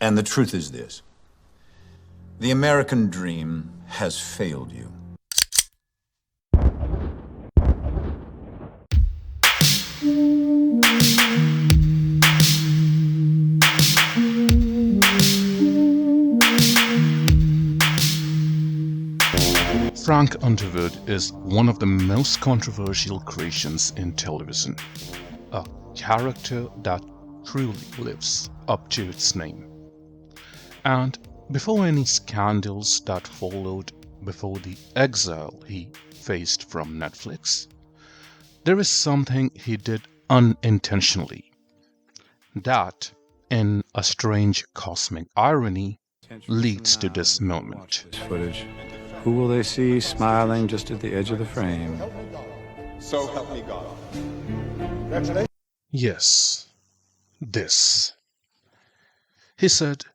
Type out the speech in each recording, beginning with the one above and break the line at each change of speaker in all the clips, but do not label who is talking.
And the truth is this: the American dream has failed you.
Frank Underwood is one of the most controversial creations in television, a character that truly lives up to its name. And before any scandals that followed, before the exile he faced from Netflix, there is something he did unintentionally that, in a strange cosmic irony, leads to this moment.
Footage. Who will they see smiling just at the edge of the frame?
So help me God. Congratulations.
Yes, this. He said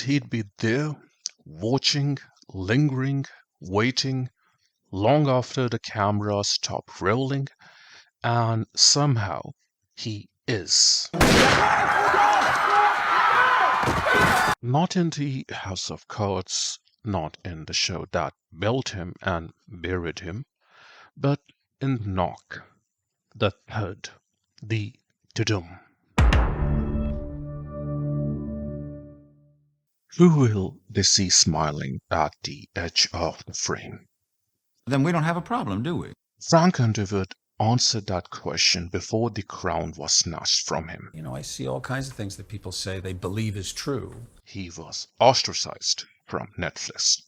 he'd be there, watching, lingering, waiting, long after the camera stopped rolling, and somehow he is. Not in the House of Cards, not in the show that built him and buried him, but in Knock, the third, the Tudum. Who will they see smiling at the edge of the frame?
Then we don't have a problem, do we?
Frank Underwood answered that question before the crown was snatched from him.
You know, I see all kinds of things that people say they believe is true.
He was ostracized from Netflix.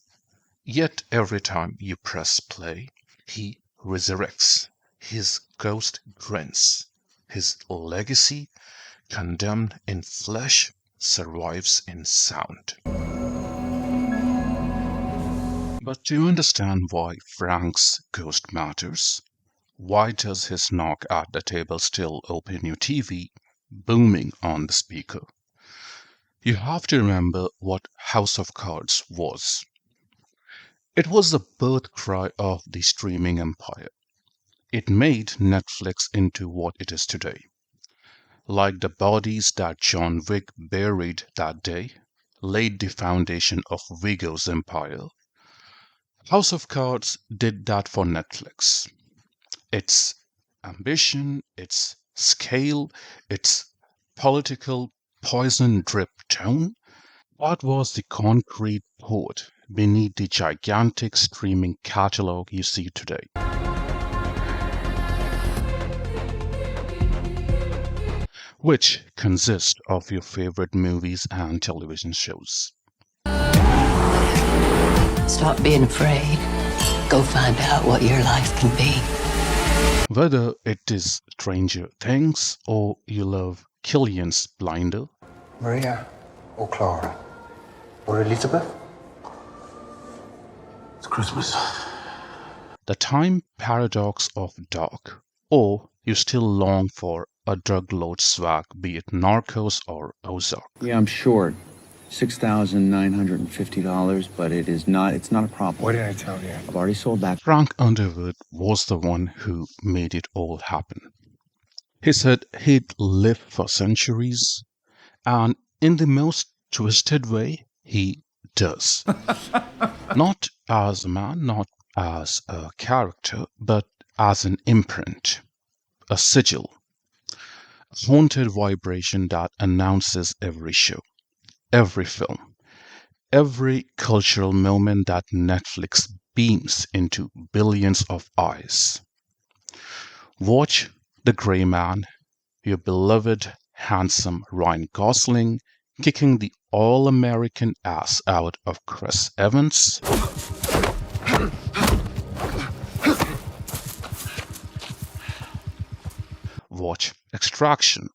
Yet every time you press play, he resurrects. His ghost grins. His legacy, condemned in flesh, survives in sound. But to understand why Frank's ghost matters, why does his knock at the table still open your TV, booming on the speaker? You have to remember what House of Cards was. It was the birth cry of the streaming empire. It made Netflix into what it is today. Like the bodies that John Wick buried that day, laid the foundation of Vigo's empire. House of Cards did that for Netflix. Its ambition, its scale, its political poison drip tone, that was the concrete poured beneath the gigantic streaming catalog you see today. Which consists of your favorite movies and television shows.
Stop being afraid. Go find out what your life can be.
Whether it is Stranger Things or you love Killian's Blinder.
Maria or Clara or Elizabeth? It's Christmas.
The time paradox of dark, or you still long for a drug lord swag, be it Narcos or Ozark.
Yeah, I'm short. $6,950, but it's not a problem.
What did I tell you?
I've already sold that.
Frank Underwood was the one who made it all happen. He said he'd live for centuries, and in the most twisted way, he does. Not as a man, not as a character, but as an imprint, a sigil, a haunted vibration that announces every show, every film, every cultural moment that Netflix beams into billions of eyes. Watch The Grey Man, your beloved, handsome Ryan Gosling kicking the all-American ass out of Chris Evans. Watch Extraction.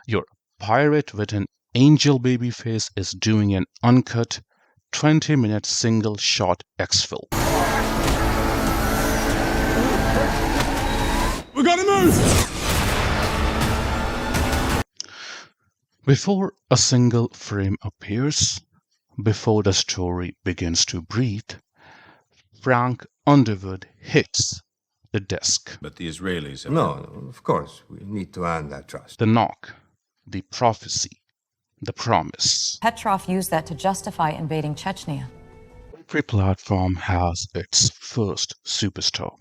Your pirate with an angel baby face is doing an uncut 20-minute single-shot exfil.
We gotta move!
Before a single frame appears, before the story begins to breathe, Frank Underwood hits the desk.
But the Israelis have...
No, of course, we need to earn that trust.
The knock, the prophecy, the promise.
Petrov used that to justify invading Chechnya.
Every platform has its first superstar,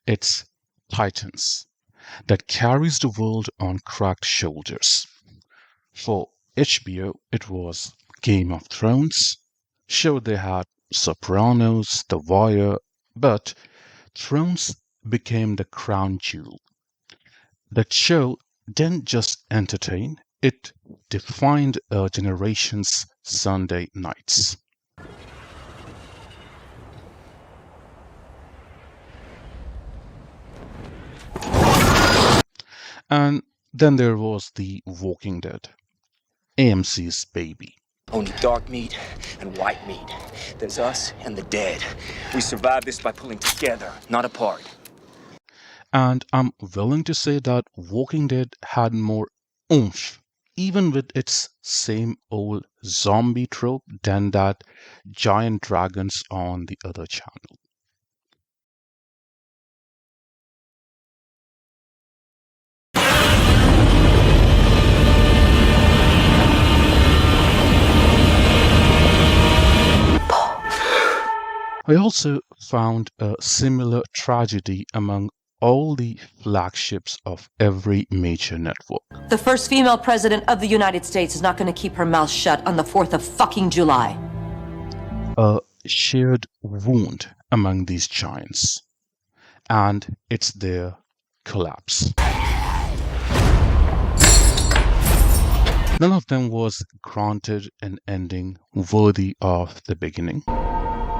its titans, that carries the world on cracked shoulders. For HBO, it was Game of Thrones. Sure, they had Sopranos, The Wire, but Thrones became the crown jewel. That show didn't just entertain, it defined a generation's Sunday nights. And then there was The Walking Dead, AMC's baby.
Only dark meat and white meat. There's us and the dead. We survive this by pulling together, not apart.
And I'm willing to say that Walking Dead had more oomph, even with its same old zombie trope, than that giant dragons on the other channel. I also found a similar tragedy among all the flagships of every major network.
The first female president of the United States is not going to keep her mouth shut on the 4th of fucking July.
A shared wound among these giants, and it's their collapse. None of them was granted an ending worthy of the beginning.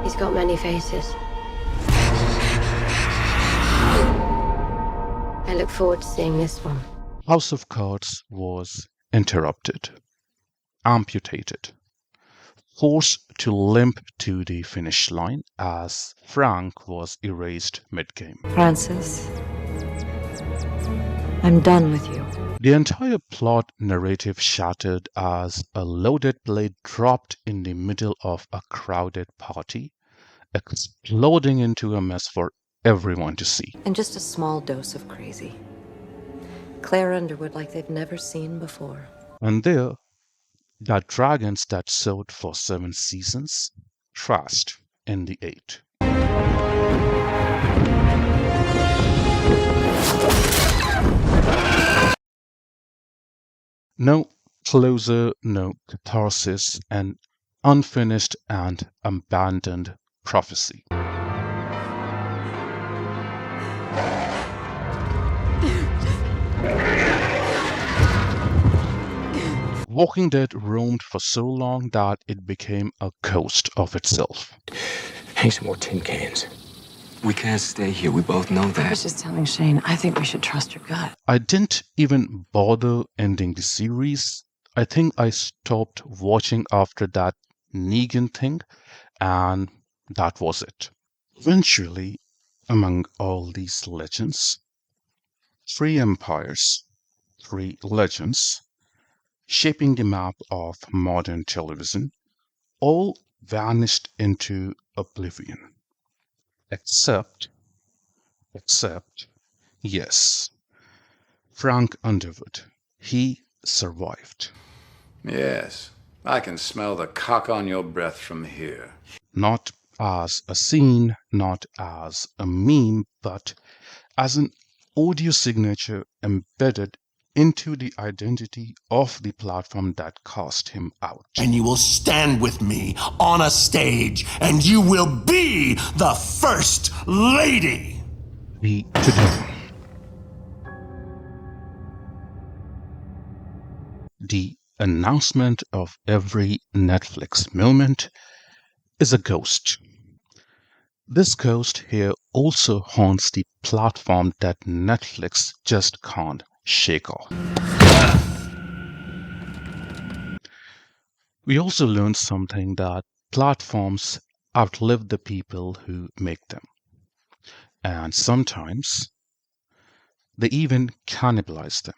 He's got many faces. I look forward to seeing this one.
House of Cards was interrupted, amputated, forced to limp to the finish line as Frank was erased mid-game.
Francis, I'm done with you.
The entire plot narrative shattered as a loaded blade dropped in the middle of a crowded party, exploding into a mess for everyone to see.
And just a small dose of crazy. Claire Underwood like they've never seen before.
And there, the dragons that sold for 7 seasons trashed in the 8th. No closure, no catharsis, an unfinished and abandoned prophecy. Walking Dead roamed for so long that it became a ghost of itself.
Hang some more tin cans. We can't stay here. We both know that.
I was just telling Shane, I think we should trust your gut.
I didn't even bother ending the series. I think I stopped watching after that Negan thing, and that was it. Eventually, among all these legends, 3 empires, 3 legends, shaping the map of modern television, all vanished into oblivion. Except, yes, Frank Underwood. He survived.
Yes, I can smell the cock on your breath from here.
Not as a scene, not as a meme, but as an audio signature embedded into the identity of the platform that cast him out.
And you will stand with me on a stage, and you will be the First Lady.
The Tudum. The announcement of every Netflix moment is a ghost. This ghost here also haunts the platform that Netflix just can't shake off. We also learned something, that platforms outlive the people who make them. And sometimes they even cannibalize them.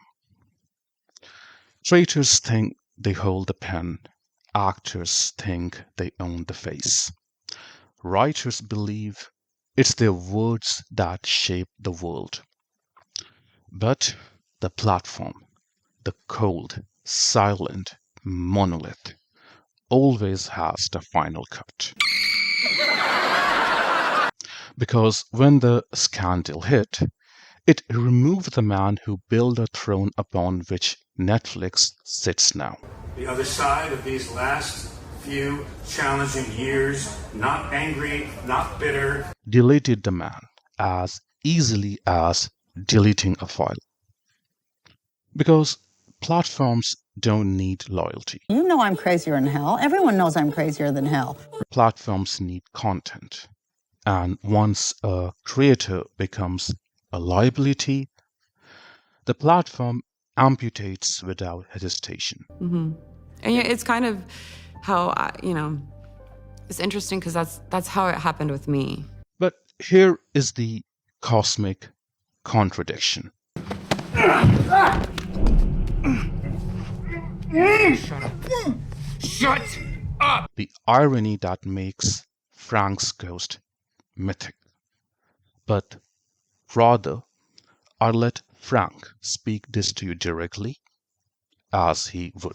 Traitors think they hold the pen. Actors think they own the face. Writers believe it's their words that shape the world. But the platform, the cold, silent monolith always has the final cut. Because when the scandal hit, it removed the man who built a throne upon which Netflix sits now.
The other side of these last few challenging years, not angry, not bitter.
Deleted the man as easily as deleting a file. Because platforms don't need loyalty.
You know I'm crazier than hell. Everyone knows I'm crazier than hell.
Platforms need content. And once a creator becomes a liability, the platform amputates without hesitation.
Mm-hmm. And it's kind of how, it's interesting because that's how it happened with me.
But here is the cosmic contradiction.
Shut up!
The irony that makes Frank's ghost mythic. But rather, I let Frank speak this to you directly, as he would.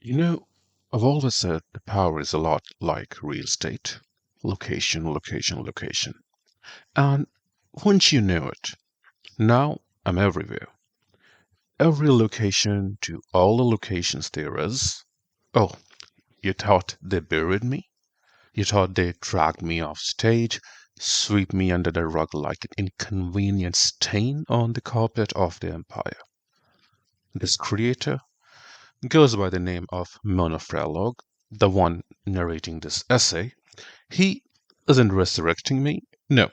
You know, I've always said the power is a lot like real estate. Location, location, location. And once you know it, now I'm everywhere. Every location to all the locations there is. Oh, you thought they buried me? You thought they dragged me off stage, sweep me under the rug like an inconvenient stain on the carpet of the empire. This creator goes by the name of Monophrolog, the one narrating this essay. He isn't resurrecting me. No,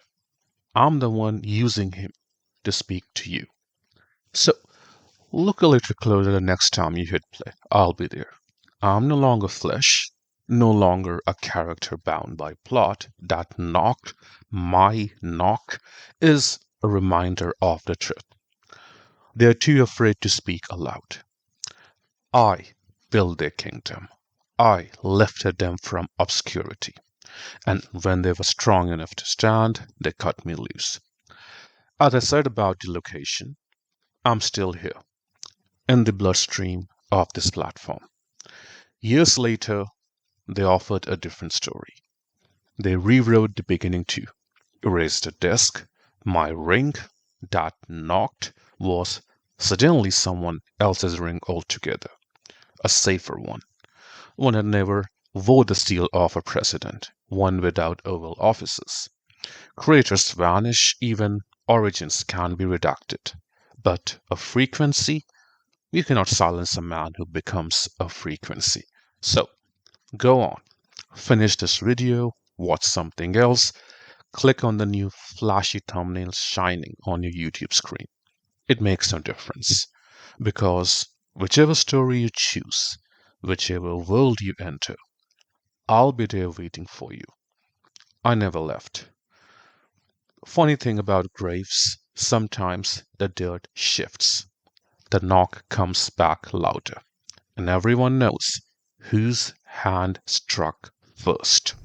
I'm the one using him to speak to you. So, look a little closer the next time you hit play. I'll be there. I'm no longer flesh, no longer a character bound by plot. That knock, my knock, is a reminder of the truth. They're too afraid to speak aloud. I built their kingdom. I lifted them from obscurity. And when they were strong enough to stand, they cut me loose. As I said about the location, I'm still here, in the bloodstream of this platform. Years later, they offered a different story. They rewrote the beginning too, erased the disc. My ring that knocked was suddenly someone else's ring altogether, a safer one that never wore the seal of a president, one without oval offices. Creators vanish, even origins can be redacted, but a frequency, you cannot silence a man who becomes a frequency. So, go on, finish this video, watch something else, click on the new flashy thumbnail shining on your YouTube screen. It makes no difference, because whichever story you choose, whichever world you enter, I'll be there waiting for you. I never left. Funny thing about graves, sometimes the dirt shifts. The knock comes back louder, and everyone knows whose hand struck first.